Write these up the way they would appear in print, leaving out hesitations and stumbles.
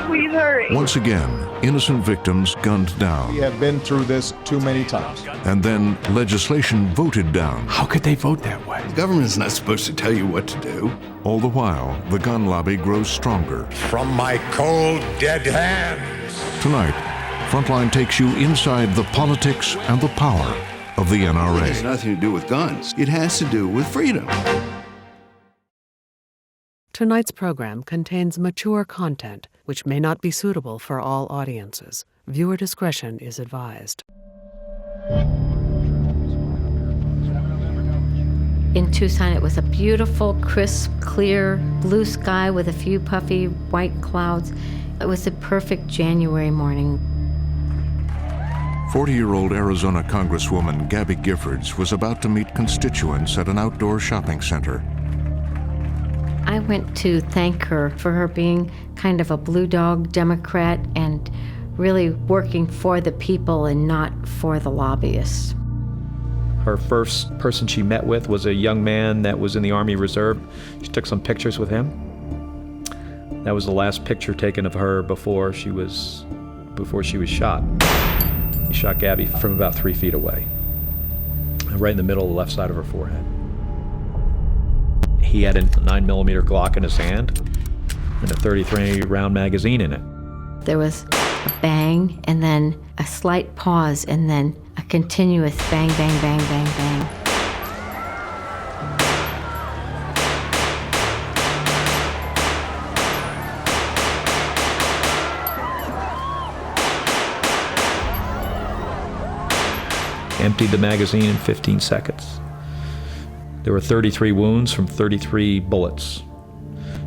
Please hurry. Once again, innocent victims gunned down. We have been through this too many times. And then legislation voted down. How could they vote that way? The government's not supposed to tell you what to do. All the while, the gun lobby grows stronger. From my cold, dead hands. Tonight, Frontline takes you inside the politics and the power of the NRA. It has nothing to do with guns. It has to do with freedom. Tonight's program contains mature content which may not be suitable for all audiences. Viewer discretion is advised. In Tucson, it was a beautiful, crisp, clear, blue sky with a few puffy white clouds. It was a perfect January morning. 40-year-old Arizona Congresswoman Gabby Giffords was about to meet constituents at an outdoor shopping center. I went to thank her for her being kind of a blue dog Democrat and really working for the people and not for the lobbyists. Her first person she met with was a young man that was in the Army Reserve. She took some pictures with him. That was the last picture taken of her before she was shot. He shot Gabby from about 3 feet away, right in the middle of the left side of her forehead. He had a 9mm Glock in his hand and a 33 round magazine in it. There was a bang and then a slight pause and then a continuous bang, bang, bang, bang, bang. Emptied the magazine in 15 seconds. There were 33 wounds from 33 bullets.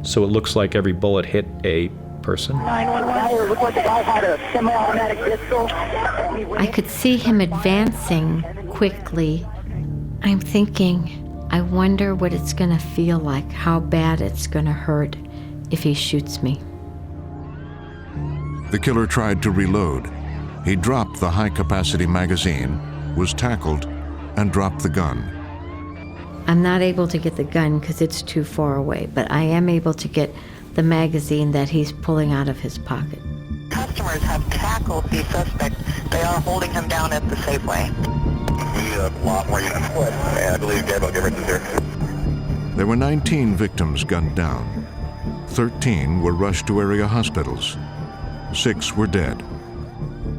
So it looks like every bullet hit a person. 911, looked like the guy had a semi-automatic pistol. I could see him advancing quickly. I'm thinking, I wonder what it's gonna feel like, how bad it's gonna hurt if he shoots me. The killer tried to reload. He dropped the high-capacity magazine, was tackled, and dropped the gun. I'm not able to get the gun because it's too far away, but I am able to get the magazine that he's pulling out of his pocket. Customers have tackled the suspect. They are holding him down at the Safeway. We need a lot more units. And I believe Gabriel Giffords is here. There were 19 victims gunned down. 13 were rushed to area hospitals. 6 were dead.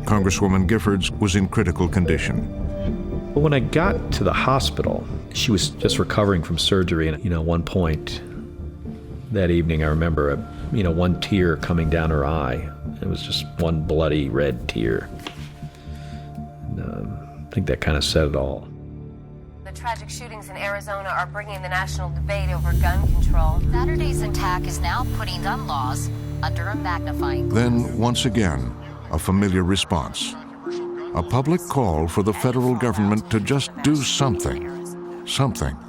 Congresswoman Giffords was in critical condition. But when I got to the hospital, she was just recovering from surgery. And, at one point that evening, I remember, one tear coming down her eye. It was just one bloody red tear. And, I think that kind of said it all. The tragic shootings in Arizona are bringing the national debate over gun control. Saturday's attack is now putting gun laws under a magnifying glass. Then, once again, a familiar response. A public call for the federal government to just do something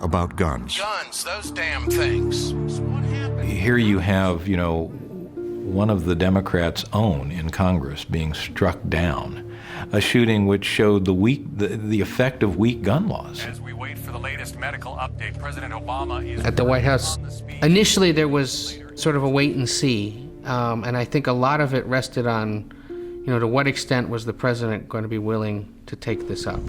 about guns. Guns, those damn things. What happened? Here you have, one of the Democrats' own in Congress being struck down. A shooting which showed the effect of weak gun laws. As we wait for the latest medical update, President Obama is... At the White House, initially there was sort of a wait and see, and I think a lot of it rested on, to what extent was the president going to be willing to take this up.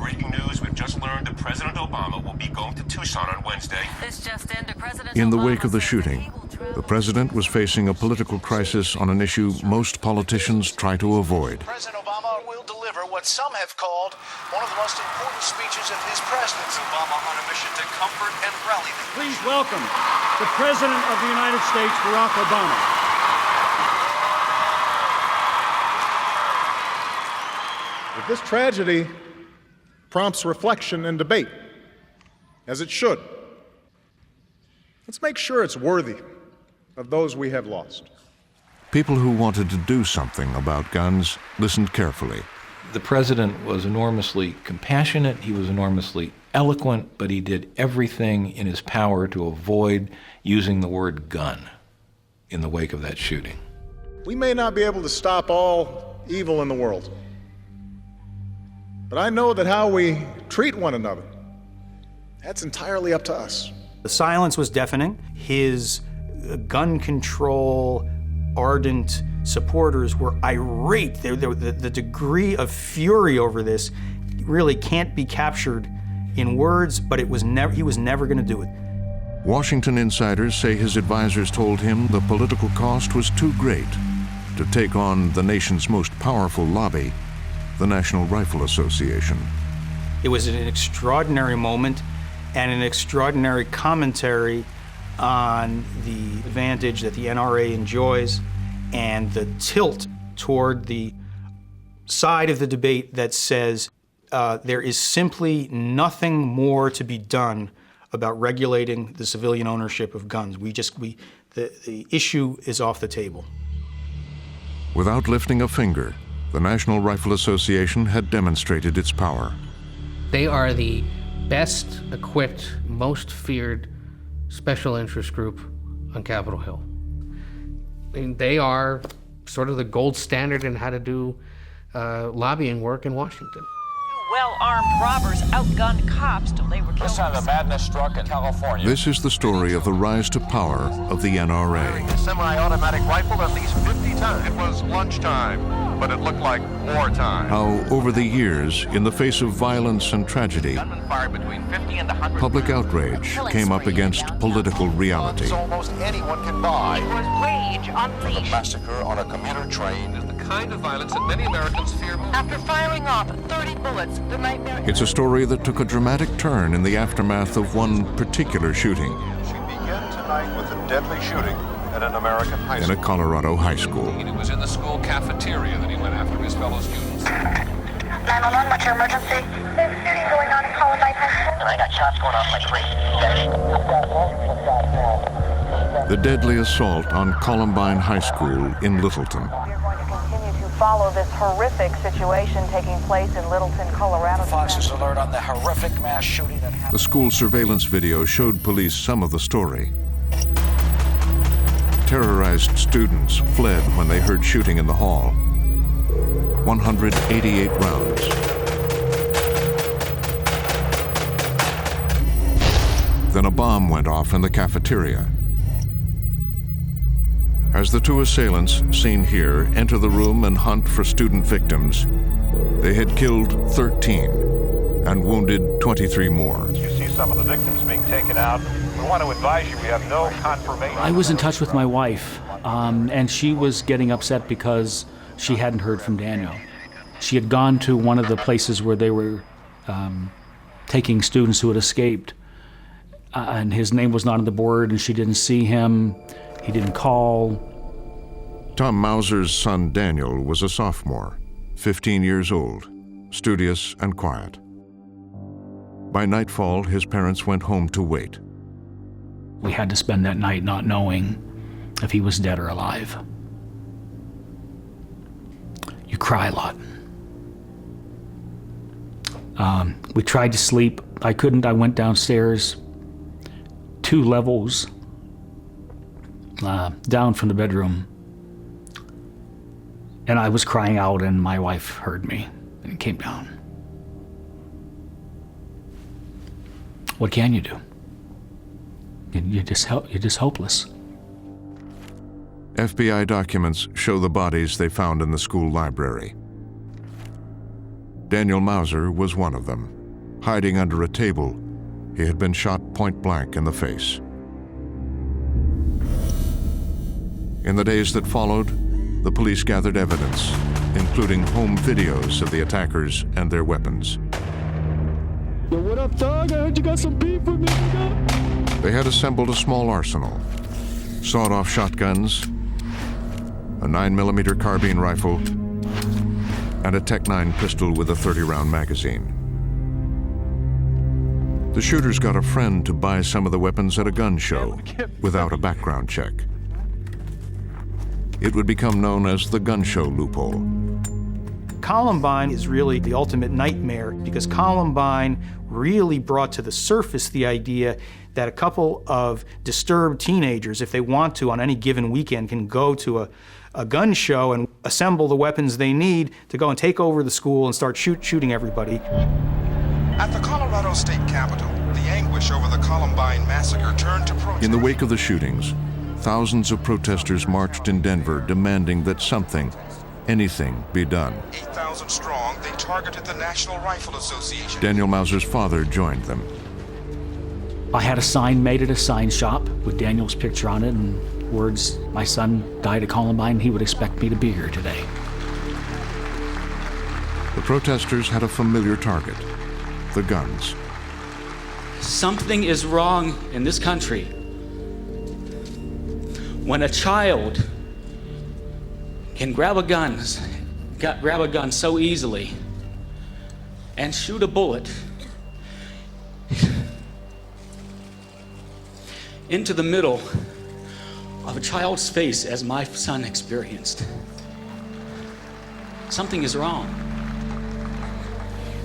Breaking news, we've just learned that President Obama will be going to Tucson on Wednesday. This just into President In the Obama wake of the says shooting, he will travel the president was facing a political crisis on an issue most politicians try to avoid. President Obama will deliver what some have called one of the most important speeches of his presidency. Obama on a mission to comfort and rally the... Please welcome the President of the United States, Barack Obama. If this tragedy prompts reflection and debate, as it should, let's make sure it's worthy of those we have lost. People who wanted to do something about guns listened carefully. The president was enormously compassionate, he was enormously eloquent, but he did everything in his power to avoid using the word gun in the wake of that shooting. We may not be able to stop all evil in the world, but I know that how we treat one another, that's entirely up to us. The silence was deafening. His gun control ardent supporters were irate. The degree of fury over this really can't be captured in words, but he was never going to do it. Washington insiders say his advisors told him the political cost was too great to take on the nation's most powerful lobby, the National Rifle Association. It was an extraordinary moment and an extraordinary commentary on the advantage that the NRA enjoys and the tilt toward the side of the debate that says there is simply nothing more to be done about regulating the civilian ownership of guns. The issue is off the table. Without lifting a finger, the National Rifle Association had demonstrated its power. They are the best equipped, most feared special interest group on Capitol Hill. I mean, they are sort of the gold standard in how to do lobbying work in Washington. Well-armed robbers outgunned cops till they were killed. This time the madness struck in California. This is the story of the rise to power of the NRA. A semi-automatic rifle at least 50 times. It was lunchtime, but it looked like wartime. How, over the years, in the face of violence and tragedy, public outrage came up against political reality. Almost anyone can buy. It was rage unleashed. The massacre on a commuter train is the kind of violence that many Americans fear most. After firing off 30 bullets, the nightmare... It's a story that took a dramatic turn in the aftermath of one particular shooting. She began tonight with a deadly shooting at an American high school. In a Colorado high school. It was in the school cafeteria that he went after his fellow students. 911, what's your emergency? There's a shooting going on in Columbine High School. And I got shots going off like crazy. The deadly assault on Columbine High School in Littleton. Follow this horrific situation taking place in Littleton, Colorado. Fox's alert on the horrific mass shooting that happened. The school surveillance video showed police some of the story. Terrorized students fled when they heard shooting in the hall. 188 rounds. Then a bomb went off in the cafeteria. As the two assailants, seen here, enter the room and hunt for student victims, they had killed 13 and wounded 23 more. You see some of the victims being taken out. We want to advise you we have no confirmation. I was in touch with my wife, and she was getting upset because she hadn't heard from Daniel. She had gone to one of the places where they were taking students who had escaped, and his name was not on the board, and she didn't see him. He didn't call. Tom Mauser's son Daniel was a sophomore, 15 years old, studious and quiet. By nightfall, his parents went home to wait. We had to spend that night not knowing if he was dead or alive. You cry a lot. We tried to sleep. I couldn't. I went downstairs 2 levels down from the bedroom, and I was crying out, and my wife heard me and came down. What can you do? You're just hopeless. FBI documents show the bodies they found in the school library. Daniel Mauser was one of them. Hiding under a table, he had been shot point blank in the face. In the days that followed, the police gathered evidence, including home videos of the attackers and their weapons. Yo, what up, dog? I heard you got some beef with me, nigga. They had assembled a small arsenal, sawed-off shotguns, a 9mm carbine rifle, and a Tec-9 pistol with a 30-round magazine. The shooters got a friend to buy some of the weapons at a gun show without a background check. It would become known as the gun show loophole. Columbine is really the ultimate nightmare because Columbine really brought to the surface the idea that a couple of disturbed teenagers, if they want to, on any given weekend, can go to a gun show and assemble the weapons they need to go and take over the school and start shooting everybody. At the Colorado State Capitol, the anguish backlash over the Columbine massacre turned to protest. In the wake of the shootings, thousands of protesters marched in Denver demanding that something, anything, be done. 8,000 strong, they targeted the National Rifle Association. Daniel Mauser's father joined them. I had a sign made at a sign shop with Daniel's picture on it and words, "My son died at Columbine, he would expect me to be here today." The protesters had a familiar target, the guns. Something is wrong in this country when a child can grab a gun so easily and shoot a bullet into the middle of a child's face as my son experienced. Something is wrong.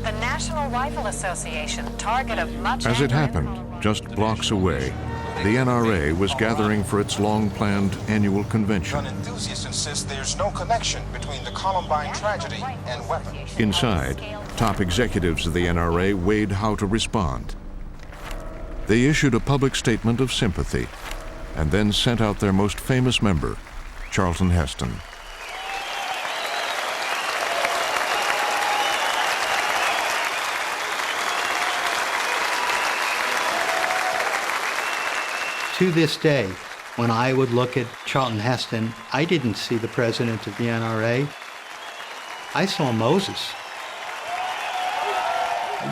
The National Rifle Association, target of much As it anger. happened, just blocks away, the NRA was gathering for its long-planned annual convention. Gun enthusiasts insist there's no connection between the Columbine tragedy and weapons. Inside, top executives of the NRA weighed how to respond. They issued a public statement of sympathy and then sent out their most famous member, Charlton Heston. To this day, when I would look at Charlton Heston, I didn't see the president of the NRA. I saw Moses.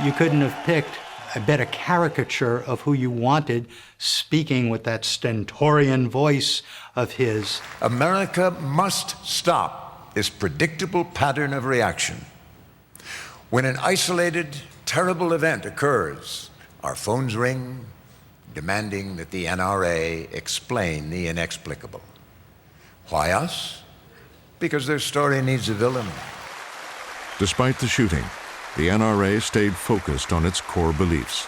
You couldn't have picked a better caricature of who you wanted, speaking with that stentorian voice of his. America must stop this predictable pattern of reaction. When an isolated, terrible event occurs, our phones ring, demanding that the NRA explain the inexplicable. Why us? Because their story needs a villain. Despite the shooting, the NRA stayed focused on its core beliefs.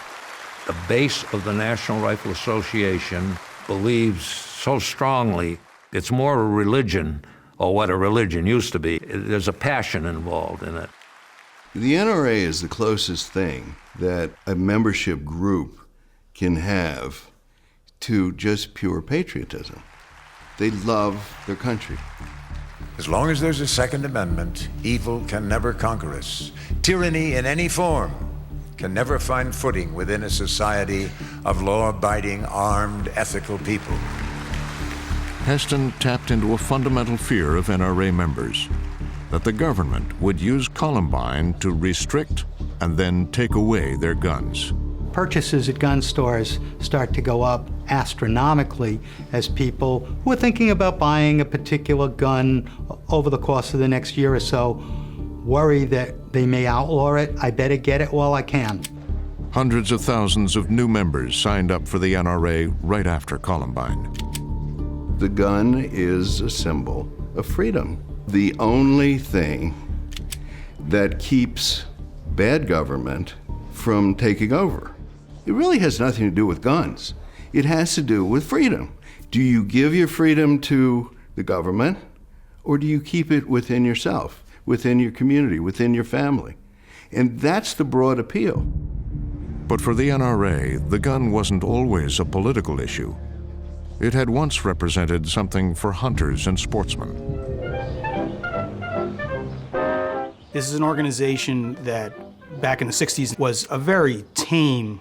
The base of the National Rifle Association believes so strongly it's more a religion, or what a religion used to be. There's a passion involved in it. The NRA is the closest thing that a membership group can have to just pure patriotism. They love their country. As long as there's a Second Amendment, evil can never conquer us. Tyranny in any form can never find footing within a society of law-abiding, armed, ethical people. Heston tapped into a fundamental fear of NRA members, that the government would use Columbine to restrict and then take away their guns. Purchases at gun stores start to go up astronomically as people who are thinking about buying a particular gun over the course of the next year or so worry that they may outlaw it. I better get it while I can. Hundreds of thousands of new members signed up for the NRA right after Columbine. The gun is a symbol of freedom. The only thing that keeps bad government from taking over. It really has nothing to do with guns. It has to do with freedom. Do you give your freedom to the government, or do you keep it within yourself, within your community, within your family? And that's the broad appeal. But for the NRA, the gun wasn't always a political issue. It had once represented something for hunters and sportsmen. This is an organization that back in the 60s was a very tame,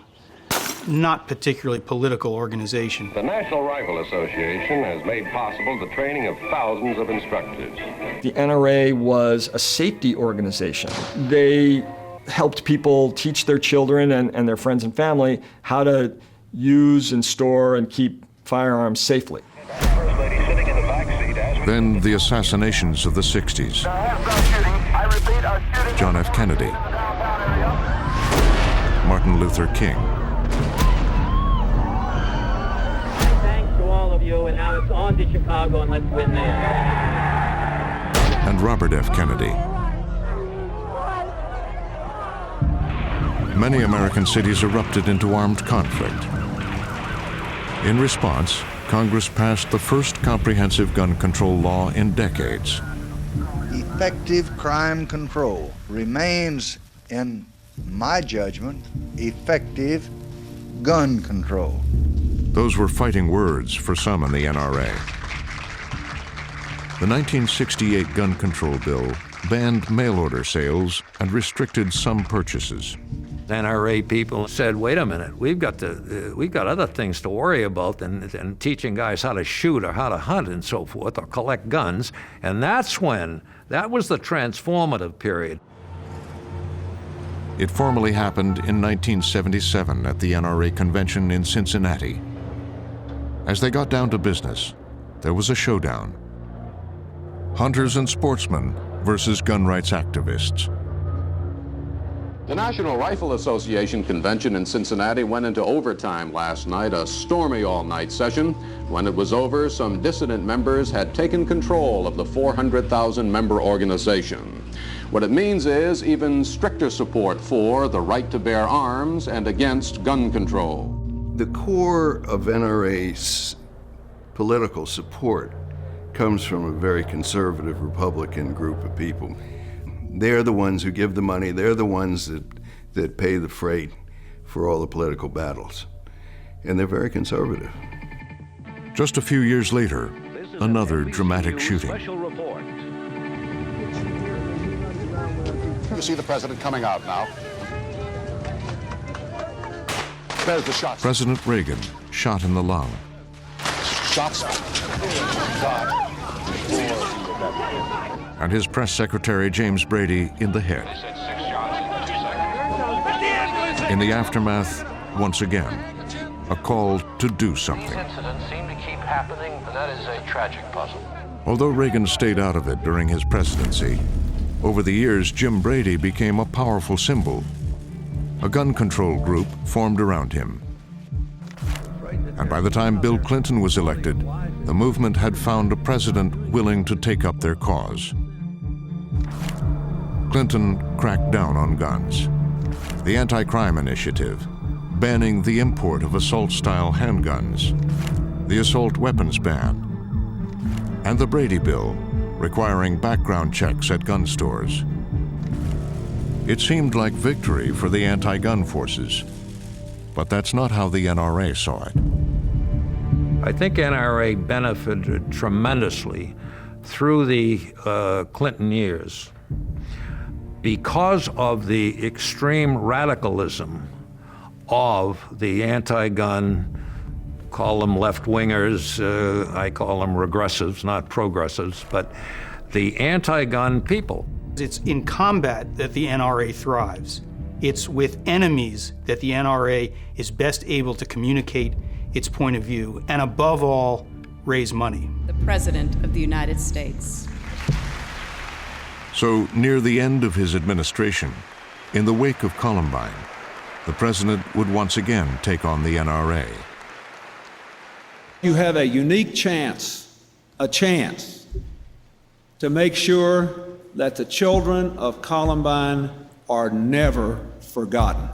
not particularly political organization. The National Rifle Association has made possible the training of thousands of instructors. The NRA was a safety organization. They helped people teach their children and their friends and family how to use and store and keep firearms safely. Then the assassinations of the 60s. John F. Kennedy, Martin Luther King. Thanks to all of you, and now it's on to Chicago, and let's win there. And Robert F. Kennedy. Many American cities erupted into armed conflict. In response, Congress passed the first comprehensive gun control law in decades. Effective crime control remains, in my judgment, effective gun control. Those were fighting words for some in the NRA. The 1968 gun control bill banned mail-order sales and restricted some purchases. NRA people said, wait a minute, we've got other things to worry about than teaching guys how to shoot or how to hunt and so forth, or collect guns. And that was the transformative period. It formally happened in 1977 at the NRA convention in Cincinnati. As they got down to business, there was a showdown. Hunters and sportsmen versus gun rights activists. The National Rifle Association convention in Cincinnati went into overtime last night, a stormy all-night session. When it was over, some dissident members had taken control of the 400,000-member organization. What it means is even stricter support for the right to bear arms and against gun control. The core of NRA's political support comes from a very conservative Republican group of people. They're the ones who give the money. They're the ones that pay the freight for all the political battles. And they're very conservative. Just a few years later, another dramatic shooting. You see the president coming out now. There's the shot. President Reagan shot in the lung. Shots. And his press secretary, James Brady, in the head. In the aftermath, once again, a call to do something. These incidents seem to keep happening, and that is a tragic puzzle. Although Reagan stayed out of it during his presidency, over the years, Jim Brady became a powerful symbol. A gun control group formed around him. And by the time Bill Clinton was elected, the movement had found a president willing to take up their cause. Clinton cracked down on guns. The Anti-Crime Initiative, banning the import of assault-style handguns, the assault weapons ban, and the Brady Bill, requiring background checks at gun stores. It seemed like victory for the anti-gun forces, but that's not how the NRA saw it. I think NRA benefited tremendously through the Clinton years because of the extreme radicalism of the anti-gun, call them left-wingers, I call them regressives, not progressives, but the anti-gun people. It's in combat that the NRA thrives. It's with enemies that the NRA is best able to communicate its point of view, and above all, raise money. The President of the United States. So, near the end of his administration, in the wake of Columbine, the president would once again take on the NRA. You have a unique chance, to make sure that the children of Columbine are never forgotten.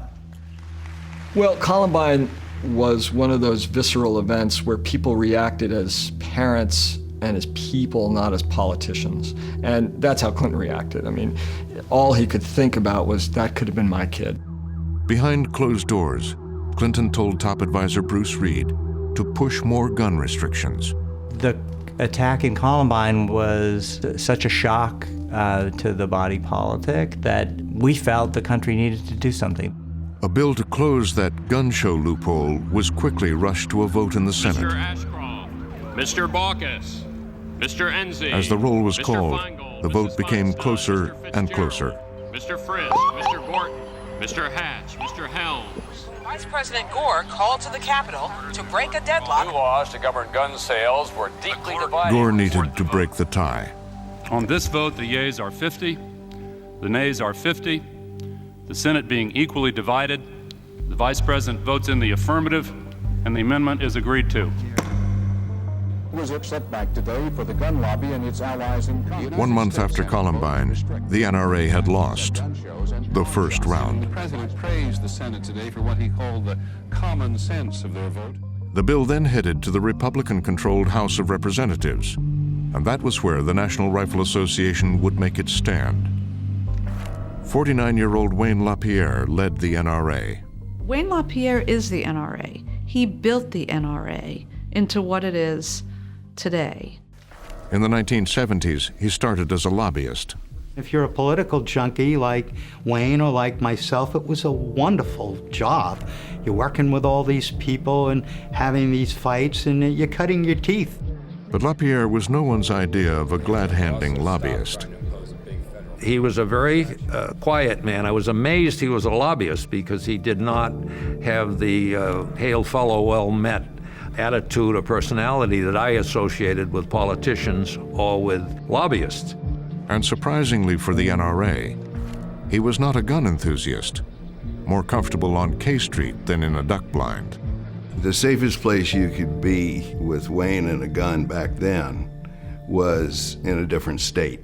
Well, Columbine was one of those visceral events where people reacted as parents and as people, not as politicians. And that's how Clinton reacted. I mean, all he could think about was that could have been my kid. Behind closed doors, Clinton told top advisor Bruce Reed to push more gun restrictions. The attack in Columbine was such a shock to the body politic that we felt the country needed to do something. A bill to close that gun show loophole was quickly rushed to a vote in the Senate. Mr. Ashcroft, Mr. Baucus, Mr. Enzi. As the roll was Mr. called, Feingold, the vote Mrs. became Feinstein, closer Mr. and closer. Mr. Frisk, Mr. Gorton, Mr. Hatch, Mr. Helms. Vice President Gore called to the Capitol to break a deadlock. New laws to govern gun sales were deeply divided. Gore needed to break the tie. On this vote, the yeas are 50, the nays are 50. The Senate being equally divided, the Vice President votes in the affirmative, and the amendment is agreed to. It was a setback today for the gun lobby and its allies in Congress. 1 month after Columbine, the NRA had lost the first round. The President praised the Senate today for what he called the common sense of their vote. The bill then headed to the Republican-controlled House of Representatives, and that was where the National Rifle Association would make its stand. 49-year-old Wayne LaPierre led the NRA. Wayne LaPierre is the NRA. He built the NRA into what it is today. In the 1970s, he started as a lobbyist. If you're a political junkie like Wayne or like myself, it was a wonderful job. You're working with all these people and having these fights, and you're cutting your teeth. But LaPierre was no one's idea of a glad-handing lobbyist. He was a very quiet man. I was amazed he was a lobbyist because he did not have the hail fellow well met attitude or personality that I associated with politicians or with lobbyists. And surprisingly for the NRA, he was not a gun enthusiast, more comfortable on K Street than in a duck blind. The safest place you could be with Wayne and a gun back then was in a different state,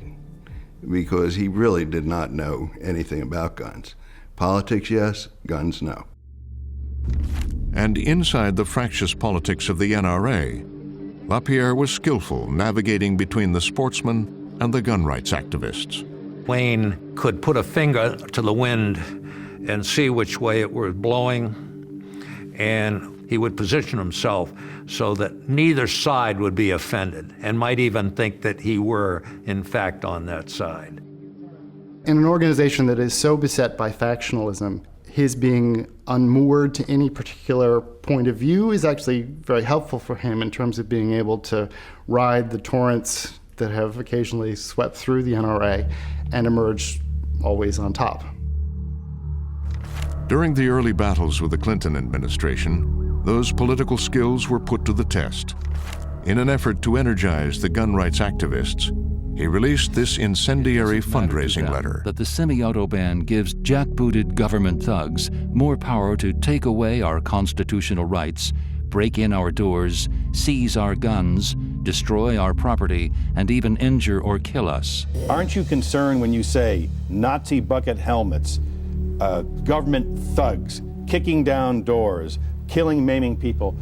because he really did not know anything about guns. Politics, yes. Guns, no. And inside the fractious politics of the NRA, LaPierre was skillful navigating between the sportsmen and the gun rights activists. Wayne could put a finger to the wind and see which way it was blowing, and he would position himself so that neither side would be offended and might even think that he were, in fact, on that side. In an organization that is so beset by factionalism, his being unmoored to any particular point of view is actually very helpful for him in terms of being able to ride the torrents that have occasionally swept through the NRA and emerge always on top. During the early battles with the Clinton administration, those political skills were put to the test. In an effort to energize the gun rights activists, he released this incendiary fundraising letter. That the semi-auto ban gives jackbooted government thugs more power to take away our constitutional rights, break in our doors, seize our guns, destroy our property, and even injure or kill us. Aren't you concerned when you say Nazi bucket helmets, government thugs, kicking down doors, killing, maiming people?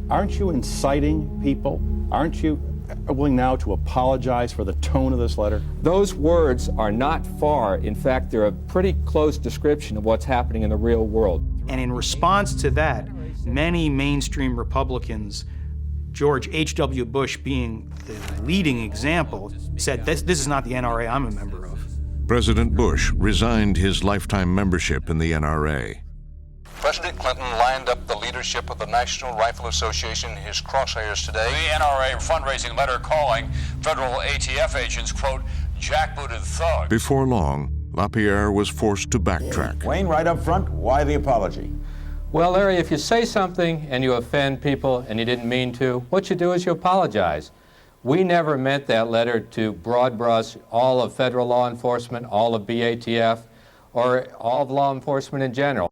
Aren't you inciting people? Aren't you willing now to apologize for the tone of this letter? Those words are not far. In fact, they're a pretty close description of what's happening in the real world. And in response to that, many mainstream Republicans, George H.W. Bush being the leading example, said, this is not the NRA I'm a member of. President Bush resigned his lifetime membership in the NRA. President Clinton lined up the leadership of the National Rifle Association in his crosshairs today. The NRA fundraising letter calling federal ATF agents, quote, jackbooted thugs. Before long, LaPierre was forced to backtrack. Wayne, right up front, why the apology? Well, Larry, if you say something and you offend people and you didn't mean to, what you do is you apologize. We never meant that letter to broad brush all of federal law enforcement, all of BATF, or all of law enforcement in general.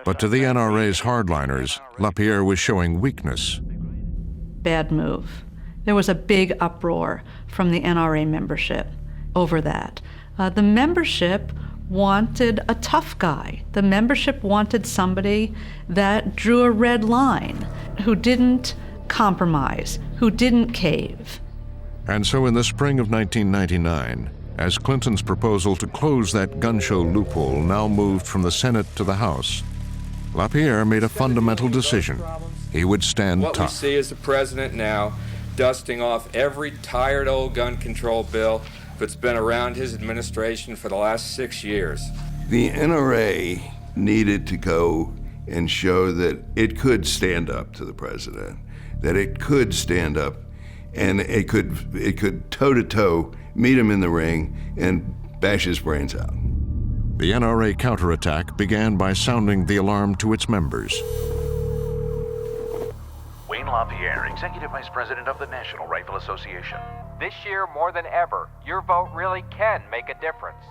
But to the NRA's hardliners, LaPierre was showing weakness. Bad move. There was a big uproar from the NRA membership over that. The membership wanted a tough guy. The membership wanted somebody that drew a red line, who didn't compromise, who didn't cave. And so in the spring of 1999, as Clinton's proposal to close that gun show loophole now moved from the Senate to the House, LaPierre made a fundamental decision. He would stand tough. What we see is the president now dusting off every tired old gun control bill that's been around his administration for the last 6 years. The NRA needed to go and show that it could stand up to the president, that it could stand up and it could toe-to-toe meet him in the ring and bash his brains out. The NRA counterattack began by sounding the alarm to its members. Wayne LaPierre, Executive Vice President of the National Rifle Association. This year, more than ever, your vote really can make a difference.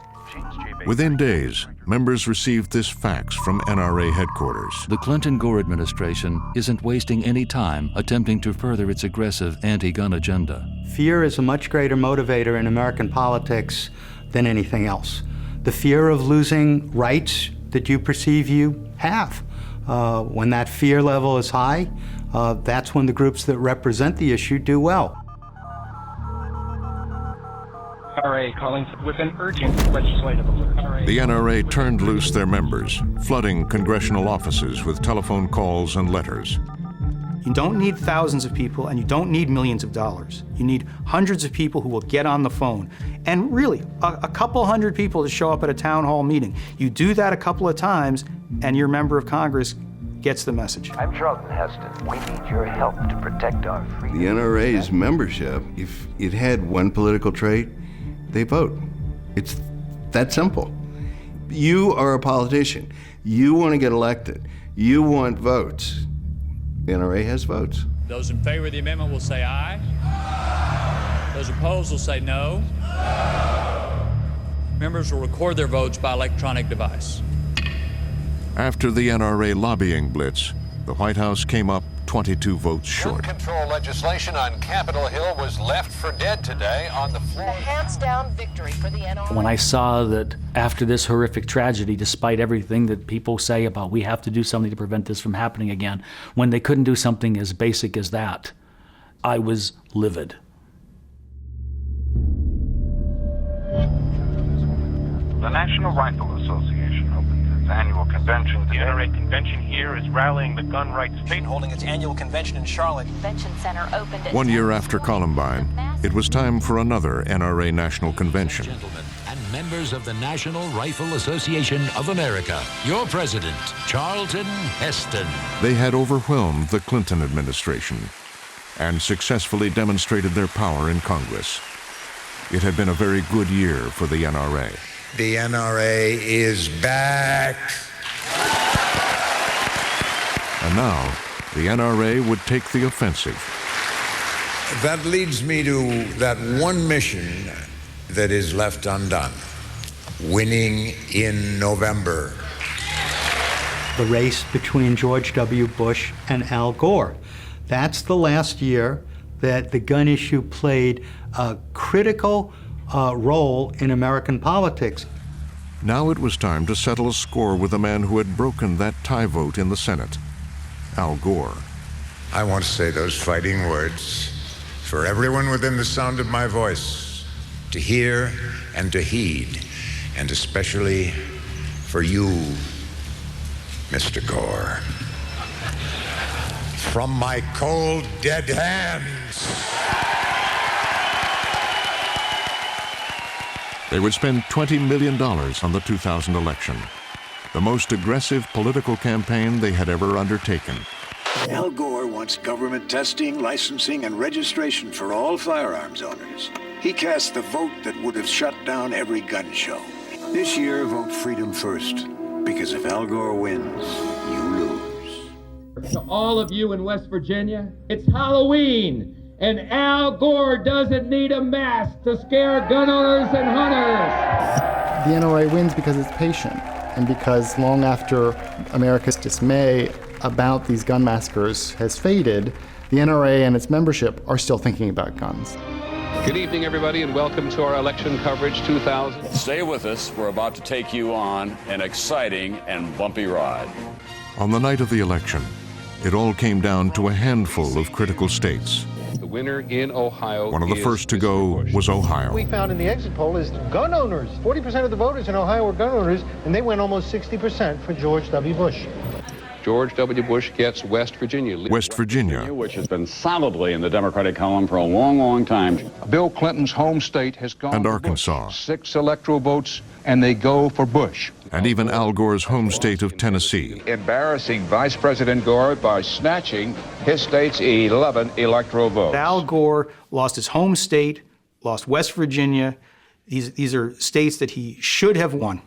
Within days, members received this fax from NRA headquarters. The Clinton-Gore administration isn't wasting any time attempting to further its aggressive anti-gun agenda. Fear is a much greater motivator in American politics than anything else. The fear of losing rights that you perceive you have. When that fear level is high, that's when the groups that represent the issue do well. NRA NRA calling with an urgent legislative alert. The NRA turned loose their members, flooding congressional offices with telephone calls and letters. You don't need thousands of people, and you don't need millions of dollars. You need hundreds of people who will get on the phone. And really, a couple hundred people to show up at a town hall meeting. You do that a couple of times, and your member of Congress gets the message. I'm Charlton Heston. We need your help to protect our freedom. The NRA's membership, if it had one political trait, they vote. It's that simple. You are a politician. You want to get elected. You want votes. The NRA has votes. Those in favor of the amendment will say aye. Those opposed will say no. Members will record their votes by electronic device. After the NRA lobbying blitz, the White House came up 22 votes short. Gun control legislation on Capitol Hill was left for dead today on the floor. The hands-down victory for the NRA. When I saw that after this horrific tragedy, despite everything that people say about we have to do something to prevent this from happening again, when they couldn't do something as basic as that, I was livid. The National Rifle Association opened its annual convention today. The NRA convention here is rallying the gun rights state, holding its annual convention in Charlotte. Convention Center opened at 1 year after Columbine, it was time for another NRA National Convention. Gentlemen and members of the National Rifle Association of America, your president, Charlton Heston. They had overwhelmed the Clinton administration and successfully demonstrated their power in Congress. It had been a very good year for the NRA. The NRA is back. And now, the NRA would take the offensive. That leads me to that one mission that is left undone: winning in November. The race between George W. Bush and Al Gore. That's the last year that the gun issue played a critical role in American politics. Now it was time to settle a score with a man who had broken that tie vote in the Senate, Al Gore. I want to say those fighting words for everyone within the sound of my voice to hear and to heed, and especially for you, Mr. Gore. From my cold, dead hands. They would spend $20 million on the 2000 election, the most aggressive political campaign they had ever undertaken. Al Gore wants government testing, licensing, and registration for all firearms owners. He cast the vote that would have shut down every gun show. This year, vote freedom first, because if Al Gore wins, you lose. To all of you in West Virginia, it's Halloween. And Al Gore doesn't need a mask to scare gun owners and hunters. The NRA wins because it's patient, and because long after America's dismay about these gun massacres has faded, the NRA and its membership are still thinking about guns. Good evening, everybody, and welcome to our election coverage 2000. Stay with us. We're about to take you on an exciting and bumpy ride. On the night of the election, it all came down to a handful of critical states. The winner in Ohio. One of the first to go was Ohio. We found in the exit poll is gun owners. 40% of the voters in Ohio were gun owners, and they went almost 60% for George W. Bush. George W. Bush gets West Virginia. West Virginia. Which has been solidly in the Democratic column for a long, long time. Bill Clinton's home state has gone and for Arkansas. Bush. 6 electoral votes, and they go for Bush. And even Al Gore's home state of Tennessee. Embarrassing Vice President Gore by snatching his state's 11 electoral votes. Al Gore lost his home state, lost West Virginia. These are states that he should have won.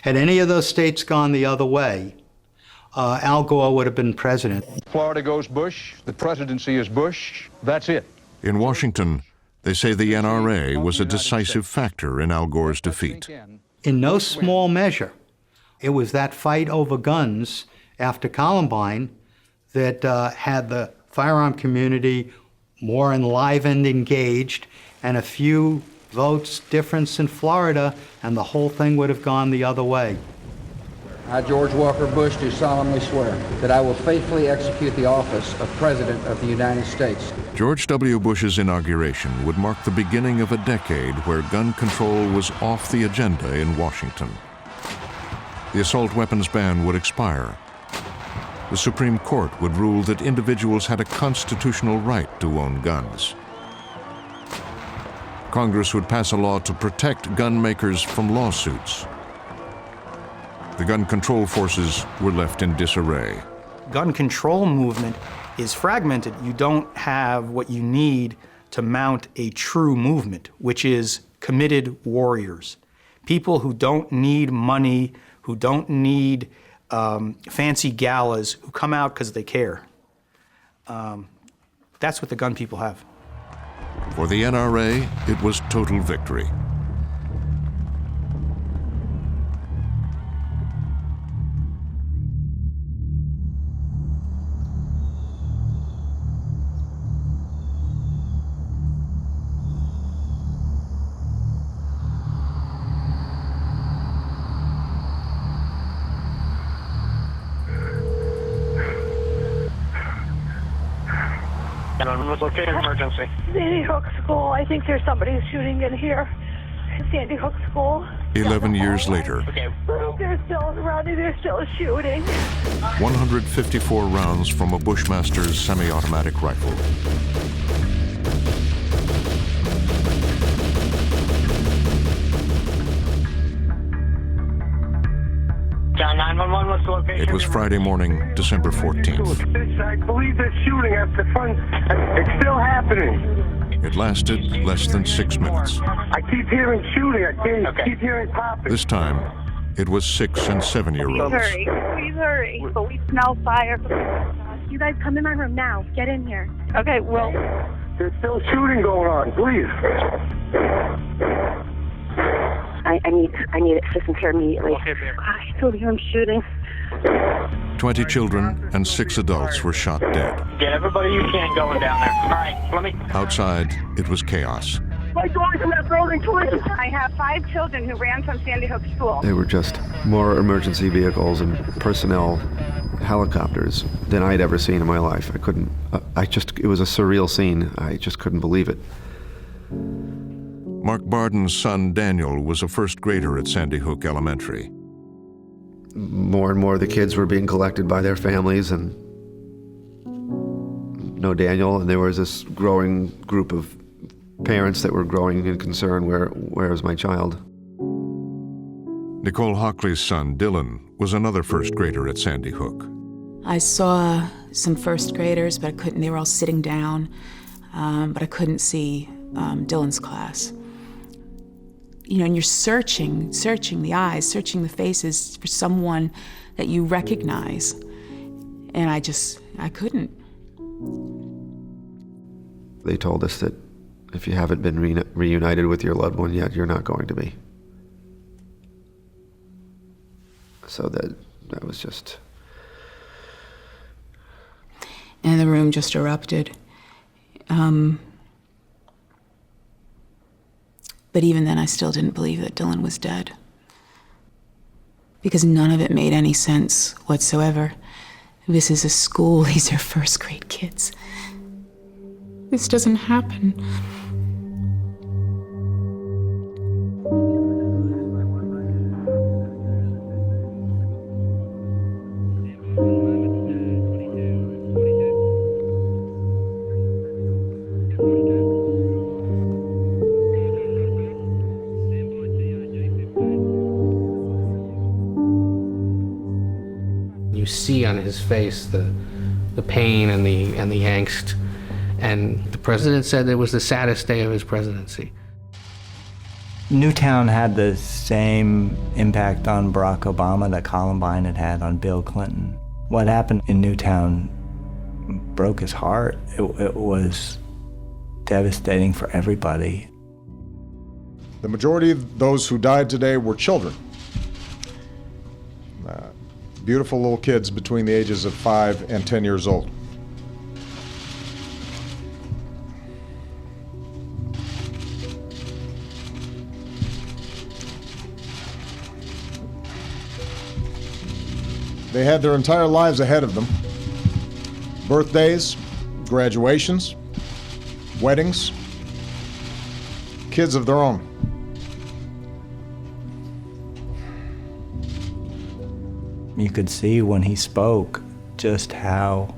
Had any of those states gone the other way, Al Gore would have been president. Florida goes Bush. The presidency is Bush. That's it. In Washington, they say the NRA was a decisive factor in Al Gore's defeat. In no small measure, it was that fight over guns after Columbine that had the firearm community more enlivened, engaged, and a few votes difference in Florida, and the whole thing would have gone the other way. I, George Walker Bush, do solemnly swear that I will faithfully execute the office of President of the United States. George W. Bush's inauguration would mark the beginning of a decade where gun control was off the agenda in Washington. The assault weapons ban would expire. The Supreme Court would rule that individuals had a constitutional right to own guns. Congress would pass a law to protect gun makers from lawsuits. The gun control forces were left in disarray. Gun control movement is fragmented. You don't have what you need to mount a true movement, which is committed warriors. People who don't need money, who don't need fancy galas, who come out because they care. That's what the gun people have. For the NRA, it was total victory. Located emergency. Sandy Hook School. I think there's somebody shooting in here. Sandy Hook School. 11 years later, They're still running. They're still shooting. 154 rounds from a Bushmaster's semi-automatic rifle. John 911, what's the location? It was Friday morning, December 14th. I believe they're shooting at the front. It's still happening. It lasted less than 6 minutes. I keep hearing shooting. I keep hearing popping. This time, it was 6- and 7-year-olds. Please hurry. But we smell fire. You guys come in my room now. Get in here. Okay, well. There's still shooting going on. Please. I need assistance here immediately. Okay, babe. I still hear him shooting. 20 children and 6 adults were shot dead. Get everybody you can going down there. All right, let me. Outside, it was chaos. My daughter's in that building, please. I have 5 children who ran from Sandy Hook School. They were just more emergency vehicles and personnel helicopters than I'd ever seen in my life. It was a surreal scene. I just couldn't believe it. Mark Barden's son, Daniel, was a first grader at Sandy Hook Elementary. More and more of the kids were being collected by their families, and no Daniel, and there was this growing group of parents that were growing in concern, where is my child? Nicole Hockley's son, Dylan, was another first grader at Sandy Hook. I saw some first graders, but they were all sitting down, but I couldn't see Dylan's class. You know, and you're searching the eyes, searching the faces for someone that you recognize. And I couldn't. They told us that if you haven't been reunited with your loved one yet, you're not going to be. So that was just... And the room just erupted. But even then, I still didn't believe that Dylan was dead. Because none of it made any sense whatsoever. This is a school, these are first grade kids. This doesn't happen. You see on his face the pain and the angst, and the president said it was the saddest day of his presidency. Newtown had the same impact on Barack Obama that Columbine had had on Bill Clinton. What happened in Newtown broke his heart. It was devastating for everybody. The majority of those who died today were children. Beautiful little kids between the ages of 5 and 10 years old. They had their entire lives ahead of them. Birthdays, graduations, weddings, kids of their own. You could see when he spoke just how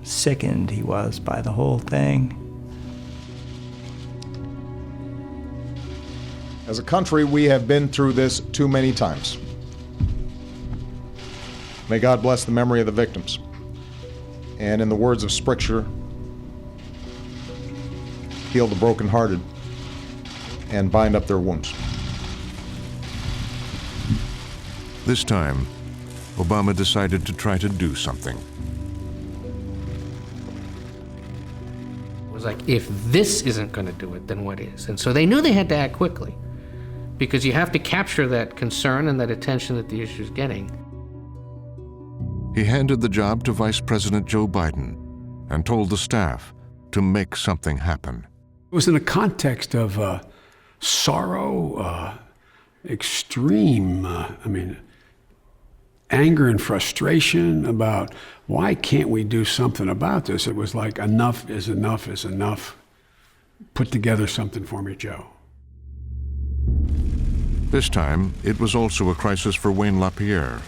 sickened he was by the whole thing. As a country, we have been through this too many times. May God bless the memory of the victims. And in the words of Scripture, heal the brokenhearted and bind up their wounds. This time, Obama decided to try to do something. It was like, if this isn't going to do it, then what is? And so they knew they had to act quickly, because you have to capture that concern and that attention that the issue is getting. He handed the job to Vice President Joe Biden and told the staff to make something happen. It was in a context of sorrow, extreme, anger and frustration about why can't we do something about this? It was like, enough is enough is enough. Put together something for me, Joe. This time, it was also a crisis for Wayne LaPierre.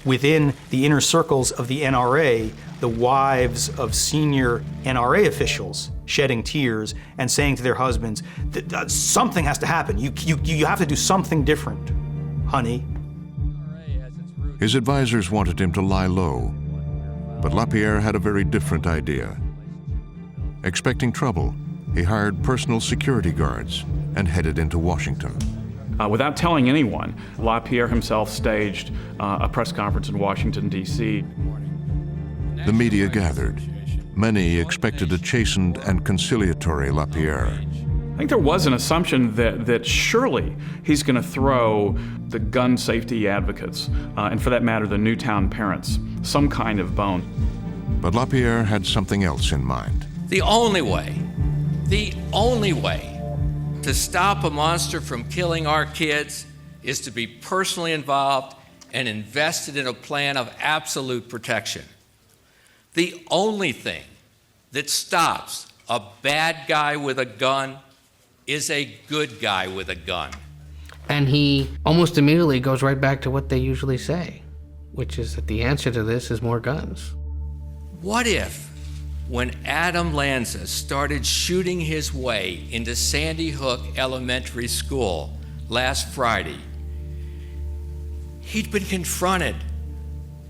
Within the inner circles of the NRA, the wives of senior NRA officials shedding tears and saying to their husbands, something has to happen. You have to do something different, honey. His advisors wanted him to lie low, but LaPierre had a very different idea. Expecting trouble, he hired personal security guards and headed into Washington. Without telling anyone, LaPierre himself staged a press conference in Washington, D.C. The media gathered. Many expected a chastened and conciliatory LaPierre. I think there was an assumption that surely he's going to throw the gun safety advocates, and for that matter, the Newtown parents, some kind of bone. But LaPierre had something else in mind. The only way to stop a monster from killing our kids is to be personally involved and invested in a plan of absolute protection. The only thing that stops a bad guy with a gun is a good guy with a gun. And he almost immediately goes right back to what they usually say, which is that the answer to this is more guns. What if, when Adam Lanza started shooting his way into Sandy Hook Elementary School last Friday, he'd been confronted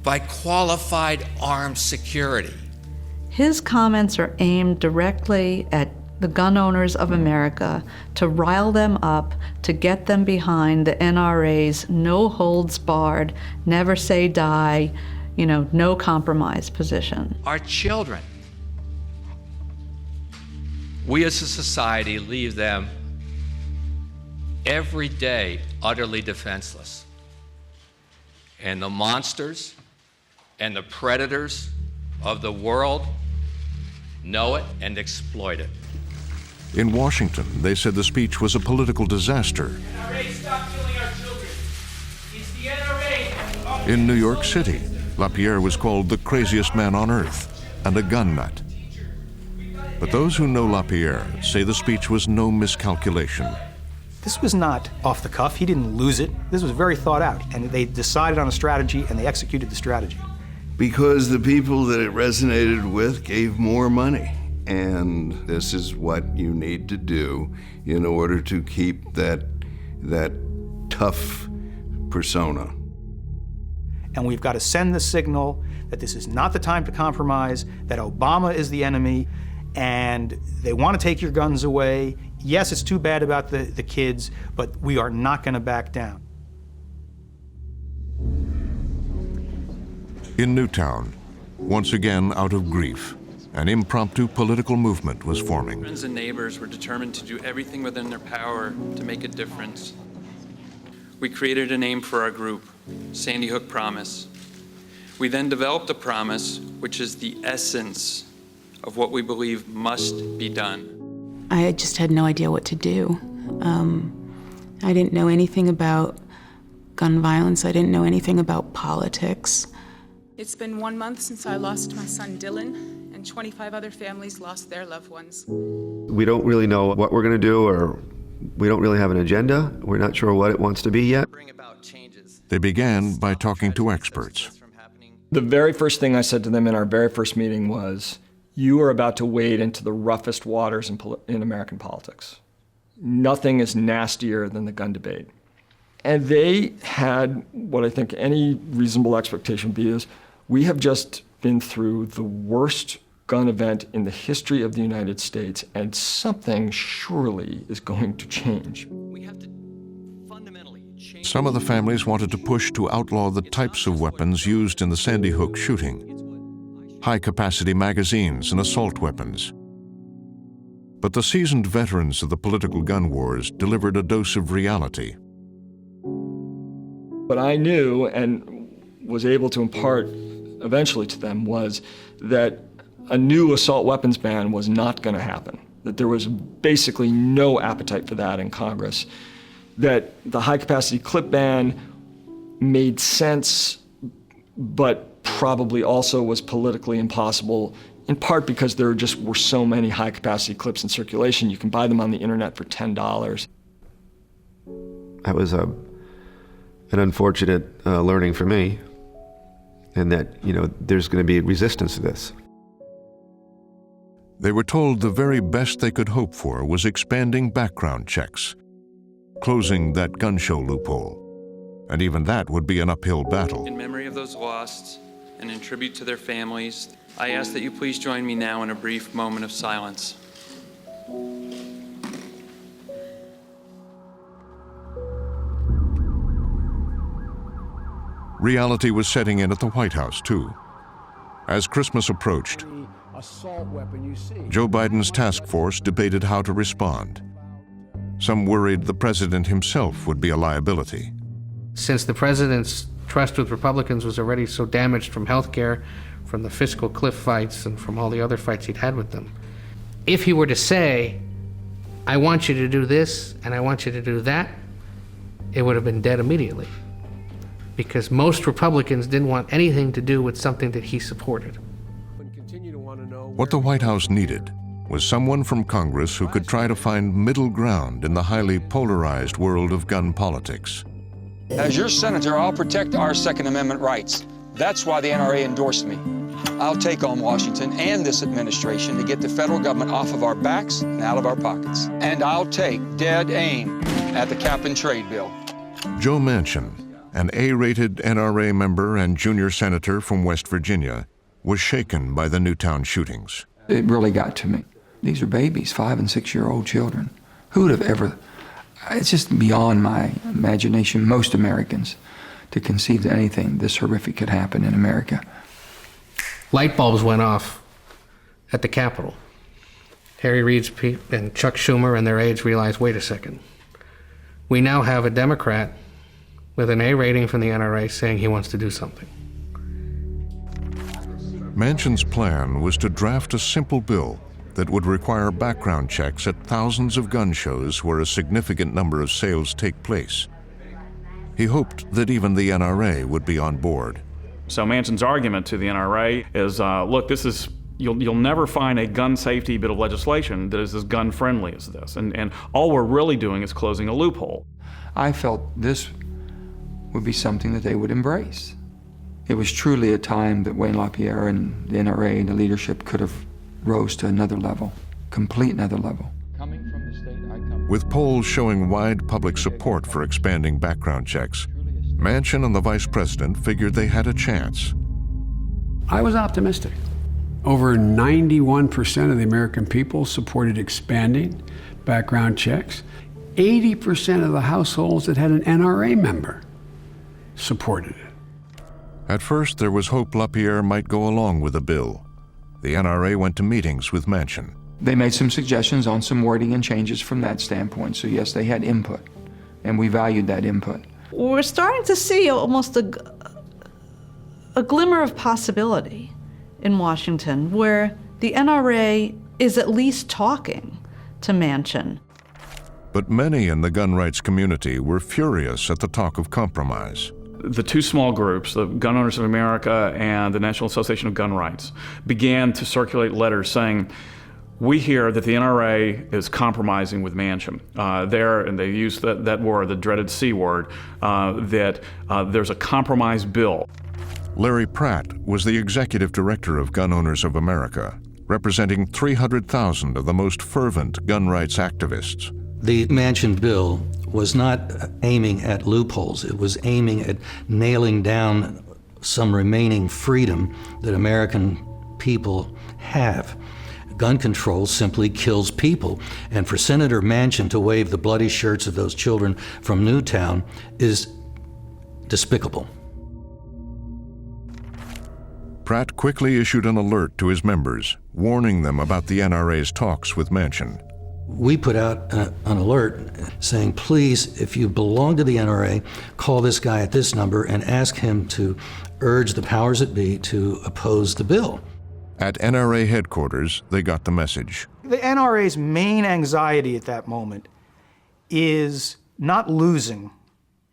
by qualified armed security? His comments are aimed directly at the gun owners of America to rile them up, to get them behind the NRA's no holds barred, never say die, no compromise position. Our children. We as a society leave them every day utterly defenseless. And the monsters and the predators of the world know it and exploit it. In Washington, they said the speech was a political disaster. NRA, stop killing our children. It's the NRA. In New York City, LaPierre was called the craziest man on earth and a gun nut. But those who know LaPierre say the speech was no miscalculation. This was not off the cuff. He didn't lose it. This was very thought out. And they decided on a strategy, and they executed the strategy. Because the people that it resonated with gave more money. And this is what you need to do in order to keep that tough persona. And we've got to send the signal that this is not the time to compromise, that Obama is the enemy, and they want to take your guns away. Yes, it's too bad about the kids, but we are not going to back down. In Newtown, once again out of grief, an impromptu political movement was forming. Friends and neighbors were determined to do everything within their power to make a difference. We created a name for our group, Sandy Hook Promise. We then developed a promise, which is the essence of what we believe must be done. I just had no idea what to do. I didn't know anything about gun violence. I didn't know anything about politics. It's been 1 month since I lost my son Dylan, and 25 other families lost their loved ones. We don't really know what we're going to do, or we don't really have an agenda. We're not sure what it wants to be yet. They began by talking to experts. The very first thing I said to them in our very first meeting was, you are about to wade into the roughest waters in American politics. Nothing is nastier than the gun debate. And they had what I think any reasonable expectation would be is, we have just been through the worst gun event in the history of the United States, and something surely is going to change. Some of the families wanted to push to outlaw the types of weapons used in the Sandy Hook shooting. High-capacity magazines and assault weapons. But the seasoned veterans of the political gun wars delivered a dose of reality. What I knew and was able to impart eventually to them was that a new assault weapons ban was not going to happen, that there was basically no appetite for that in Congress, that the high-capacity clip ban made sense, but probably also was politically impossible, in part because there just were so many high-capacity clips in circulation. You can buy them on the internet for $10. That was an unfortunate learning for me, and that, there's going to be resistance to this. They were told the very best they could hope for was expanding background checks, closing that gun show loophole. And even that would be an uphill battle. In memory of those lost and in tribute to their families, I ask that you please join me now in a brief moment of silence. Reality was setting in at the White House, too. As Christmas approached, Joe Biden's task force debated how to respond. Some worried the president himself would be a liability. Since the president's trust with Republicans was already so damaged from healthcare, from the fiscal cliff fights, and from all the other fights he'd had with them, if he were to say, I want you to do this and I want you to do that, it would have been dead immediately. Because most Republicans didn't want anything to do with something that he supported. What the White House needed was someone from Congress who could try to find middle ground in the highly polarized world of gun politics. As your senator, I'll protect our Second Amendment rights. That's why the NRA endorsed me. I'll take on Washington and this administration to get the federal government off of our backs and out of our pockets. And I'll take dead aim at the cap and trade bill. Joe Manchin, an A-rated NRA member and junior senator from West Virginia, was shaken by the Newtown shootings. It really got to me. These are babies, 5- and 6-year-old children. Who would have ever, it's just beyond my imagination, most Americans, to conceive that anything this horrific could happen in America. Light bulbs went off at the Capitol. Harry Reid's and Chuck Schumer and their aides realized, wait a second. We now have a Democrat with an A rating from the NRA saying he wants to do something. Manchin's plan was to draft a simple bill that would require background checks at thousands of gun shows where a significant number of sales take place. He hoped that even the NRA would be on board. So Manchin's argument to the NRA is, look, this is, you'll never find a gun safety bit of legislation that is as gun-friendly as this. And all we're really doing is closing a loophole. I felt this would be something that they would embrace. It was truly a time that Wayne LaPierre and the NRA and the leadership could have rose to another level, complete another level. With polls showing wide public support for expanding background checks, Manchin and the vice president figured they had a chance. I was optimistic. Over 91% of the American people supported expanding background checks. 80% of the households that had an NRA member supported it. At first, there was hope LaPierre might go along with the bill. The NRA went to meetings with Manchin. They made some suggestions on some wording and changes from that standpoint. So yes, they had input, and we valued that input. We're starting to see almost a glimmer of possibility in Washington where the NRA is at least talking to Manchin. But many in the gun rights community were furious at the talk of compromise. The two small groups, the Gun Owners of America and the National Association of Gun Rights, began to circulate letters saying, we hear that the NRA is compromising with Manchin. And they used that word, the dreaded C word, that there's a compromise bill. Larry Pratt was the executive director of Gun Owners of America, representing 300,000 of the most fervent gun rights activists. The Manchin bill was not aiming at loopholes. It was aiming at nailing down some remaining freedom that American people have. Gun control simply kills people. And for Senator Manchin to wave the bloody shirts of those children from Newtown is despicable. Pratt quickly issued an alert to his members, warning them about the NRA's talks with Manchin. We put out an alert saying, please, if you belong to the NRA, call this guy at this number and ask him to urge the powers that be to oppose the bill. At NRA headquarters, they got the message. The NRA's main anxiety at that moment is not losing,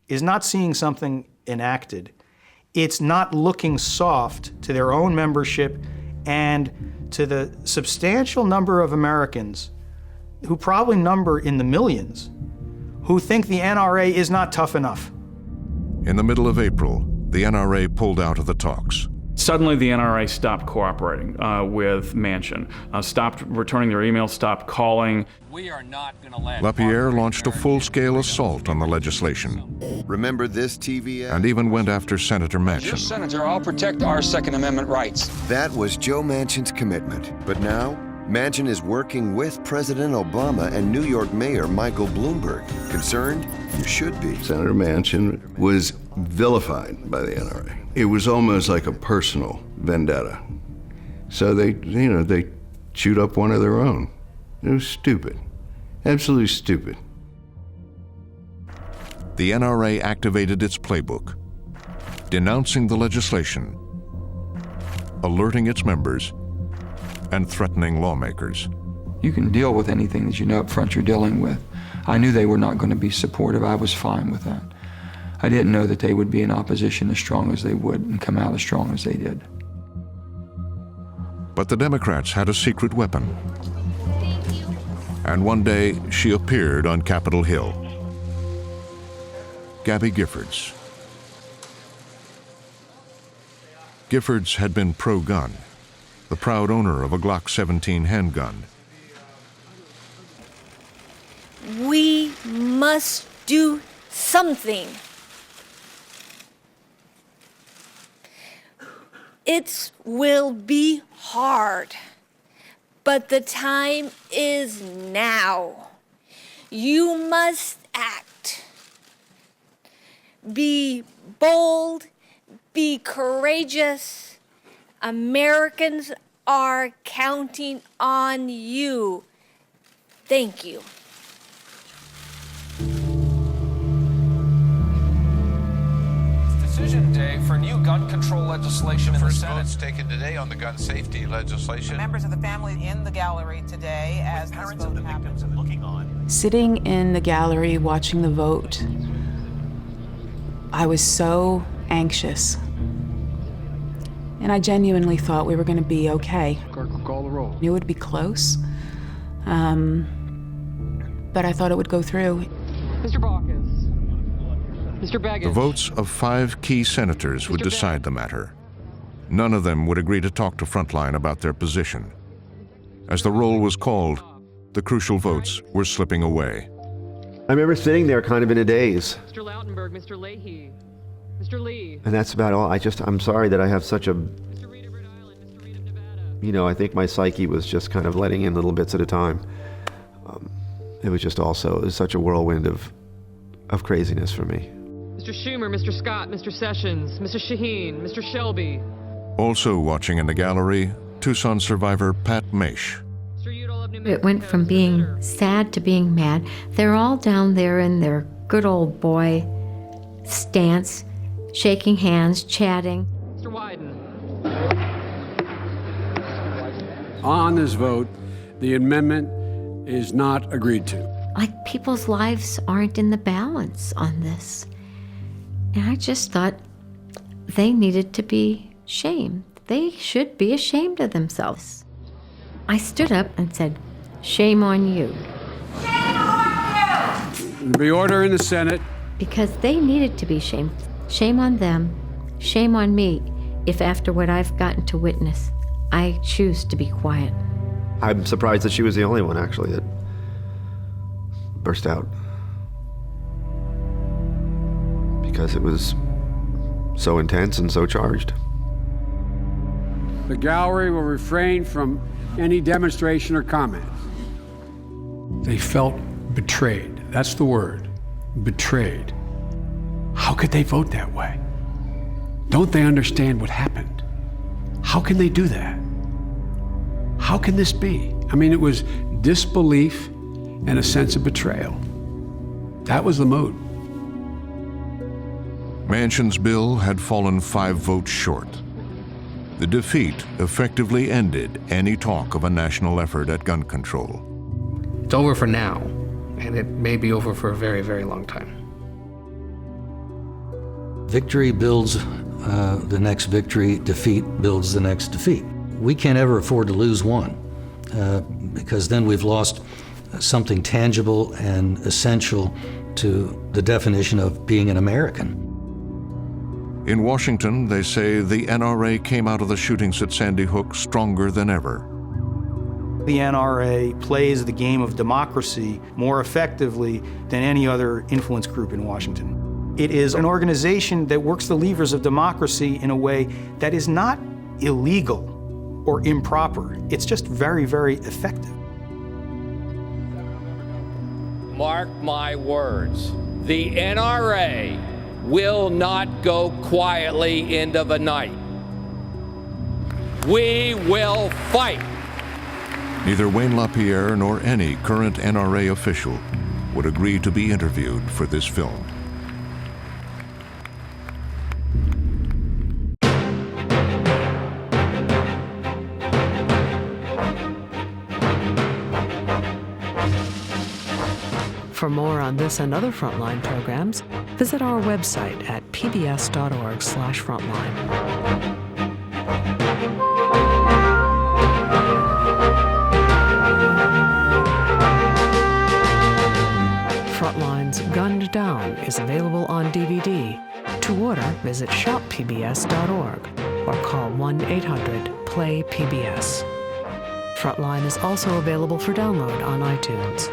is not seeing something enacted. It's not looking soft to their own membership and to the substantial number of Americans who probably number in the millions, who think the NRA is not tough enough. In the middle of April, the NRA pulled out of the talks. Suddenly, the NRA stopped cooperating with Manchin, stopped returning their emails, stopped calling. We are not going to let LaPierre launched a full-scale assault on the legislation. Remember this TV ad? And even went after Senator Manchin. As Senator, I'll protect our Second Amendment rights. That was Joe Manchin's commitment. But now, Manchin is working with President Obama and New York Mayor Michael Bloomberg. Concerned? You should be. Senator Manchin was vilified by the NRA. It was almost like a personal vendetta. So they chewed up one of their own. It was stupid. Absolutely stupid. The NRA activated its playbook, denouncing the legislation, alerting its members, and threatening lawmakers. You can deal with anything that you know up front you're dealing with. I knew they were not going to be supportive. I was fine with that. I didn't know that they would be in opposition as strong as they would and come out as strong as they did. But the Democrats had a secret weapon. And one day, she appeared on Capitol Hill. Gabby Giffords. Giffords had been pro-gun, the proud owner of a Glock 17 handgun. We must do something. It will be hard, but the time is now. You must act. Be bold, be courageous. Americans are counting on you. Thank you. Decision day for new gun control legislation in the Senate. Votes taken today on the gun safety legislation. Members of the family in the gallery today as parents of the victims are looking on. Sitting in the gallery watching the vote, I was so anxious. And I genuinely thought we were going to be okay. Kirk will call the roll. Knew it would be close, but I thought it would go through. Mr. Baucus. Mr. Baggage. The votes of 5 key senators would decide the matter. None of them would agree to talk to Frontline about their position. As the roll was called, the crucial votes were slipping away. I remember sitting there kind of in a daze. Mr. Lautenberg, Mr. Leahy, Mr. Lee. And that's about all. I'm sorry that I have such a, I think my psyche was just kind of letting in little bits at a time. It was such a whirlwind of craziness for me. Mr. Schumer, Mr. Scott, Mr. Sessions, Mr. Shaheen, Mr. Shelby. Also watching in the gallery, Tucson survivor Pat Maish. It went from being sad to being mad. They're all down there in their good old boy stance, shaking hands, chatting. Mr. Wyden. On this vote, the amendment is not agreed to. Like people's lives aren't in the balance on this. And I just thought they needed to be shamed. They should be ashamed of themselves. I stood up and said, shame on you. Shame on you! There'll be order in the Senate. Because they needed to be shamed. Shame on them, shame on me, if after what I've gotten to witness, I choose to be quiet. I'm surprised that she was the only one, actually, that burst out. Because it was so intense and so charged. The gallery will refrain from any demonstration or comment. They felt betrayed. That's the word, betrayed. How could they vote that way? Don't they understand what happened? How can they do that? How can this be? I mean, it was disbelief and a sense of betrayal. That was the mood. Manchin's bill had fallen 5 votes short. The defeat effectively ended any talk of a national effort at gun control. It's over for now, and it may be over for a very, very long time. Victory builds the next victory, defeat builds the next defeat. We can't ever afford to lose one, because then we've lost something tangible and essential to the definition of being an American. In Washington, they say the NRA came out of the shootings at Sandy Hook stronger than ever. The NRA plays the game of democracy more effectively than any other influence group in Washington. It is an organization that works the levers of democracy in a way that is not illegal or improper. It's just very, very effective. Mark my words, the NRA will not go quietly into the night. We will fight. Neither Wayne LaPierre nor any current NRA official would agree to be interviewed for this film. For more on this and other Frontline programs, visit our website at pbs.org/frontline. Frontline's Gunned Down is available on DVD. To order, visit shoppbs.org or call 1-800-PLAY-PBS. Frontline is also available for download on iTunes.